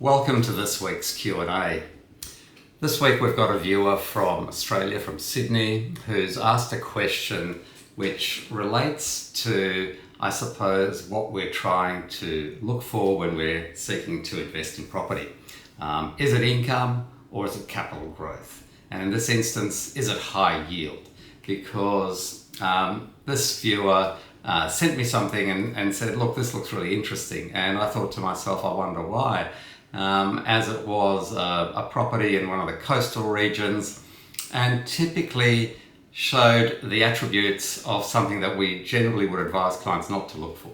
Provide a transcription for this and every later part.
Welcome to this week's Q&A. This week we've got a viewer from Australia, from Sydney, who's asked a question which relates to, I suppose, what we're trying to look for when we're seeking to invest in property. Is it income or is it capital growth? And in this instance, is it high yield? Because this viewer sent me something and said, look, this looks really interesting. And I thought to myself, I wonder why. As it was a property in one of the coastal regions and typically showed the attributes of something that we generally would advise clients not to look for.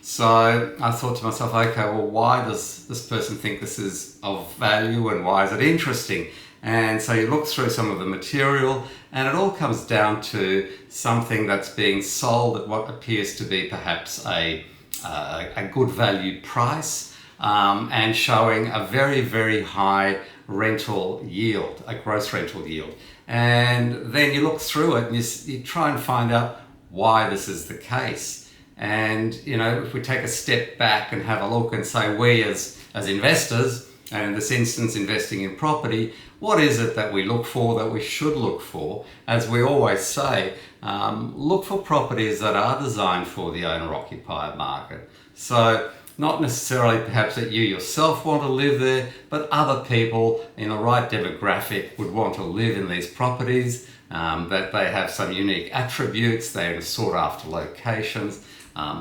So I thought to myself, okay, well, why does this person think this is of value and why is it interesting? And so you look through some of the material and it all comes down to something that's being sold at what appears to be perhaps a good value price. And showing a very, very high rental yield, a gross rental yield. And then you look through it and you try and find out why this is the case. And, you know, if we take a step back and have a look and say, we as investors, and in this instance investing in property, what is it that we look for, that we should look for? As we always say, look for properties that are designed for the owner-occupier market. So not necessarily perhaps that you yourself want to live there, but other people in the right demographic would want to live in these properties, that they have some unique attributes, they're in sought after locations,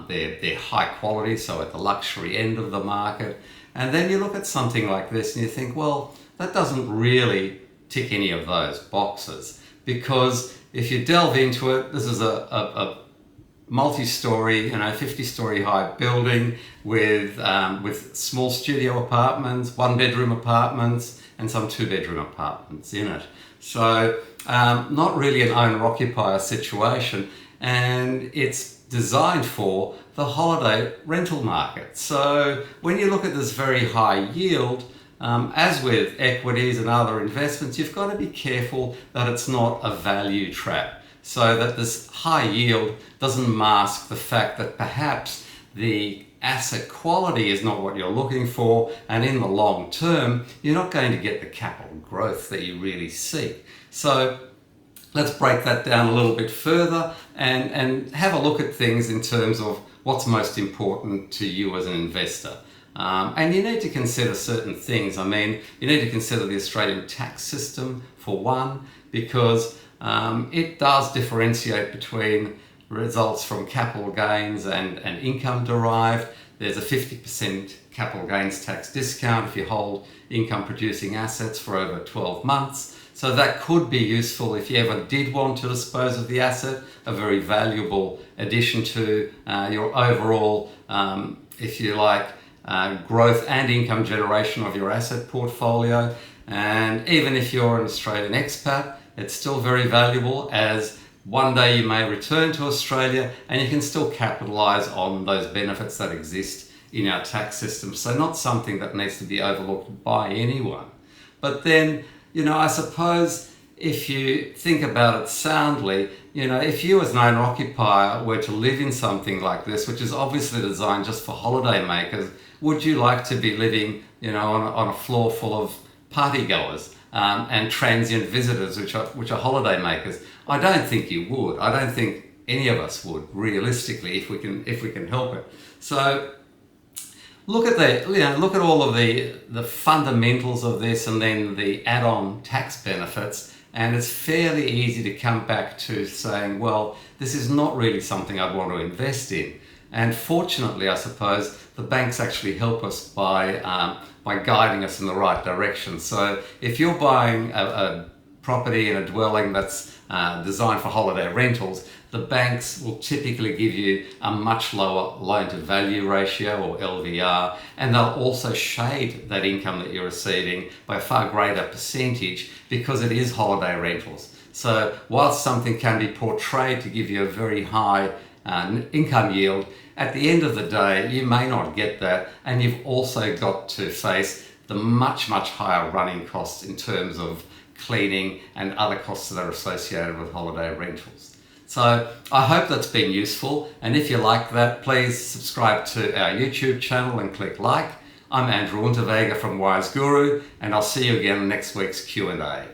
they're high quality, so at the luxury end of the market. And then you look at something like this and you think, well, that doesn't really tick any of those boxes. Because if you delve into it, this is a multi-story, 50-story high building with small studio apartments, one-bedroom apartments, and some two-bedroom apartments in it. So not really an owner-occupier situation, and it's designed for the holiday rental market. So when you look at this very high yield, as with equities and other investments, you've got to be careful that it's not a value trap. So that this high yield doesn't mask the fact that perhaps the asset quality is not what you're looking for, and in the long term, you're not going to get the capital growth that you really seek. So let's break that down a little bit further and have a look at things in terms of what's most important to you as an investor. And you need to consider certain things. I mean, you need to consider the Australian tax system for one, because it does differentiate between results from capital gains and income derived. There's a 50% capital gains tax discount if you hold income producing assets for over 12 months. So that could be useful if you ever did want to dispose of the asset, a very valuable addition to your overall, if you like, growth and income generation of your asset portfolio. And even if you're an Australian expat, it's still very valuable, as one day you may return to Australia and you can still capitalise on those benefits that exist in our tax system. So not something that needs to be overlooked by anyone. But then, I suppose if you think about it soundly, if you as an owner-occupier were to live in something like this, which is obviously designed just for holiday makers, would you like to be living, on a floor full of partygoers? And transient visitors, which are holiday makers? I don't think you would. I don't think any of us would, realistically, if we can help it. So look at all of the fundamentals of this, and then the add-on tax benefits, and it's fairly easy to come back to saying, well, this is not really something I'd want to invest in. And fortunately, I suppose, the banks actually help us by guiding us in the right direction. So if you're buying a property in a dwelling that's designed for holiday rentals, the banks will typically give you a much lower loan-to-value ratio, or LVR, and they'll also shade that income that you're receiving by a far greater percentage because it is holiday rentals. So whilst something can be portrayed to give you a very high income yield, at the end of the day, you may not get that, and you've also got to face the much, much higher running costs in terms of cleaning and other costs that are associated with holiday rentals. So I hope that's been useful, and if you like that, please subscribe to our YouTube channel and click like. I'm Andrew Unterweger from Wise Guru, and I'll see you again in next week's Q&A.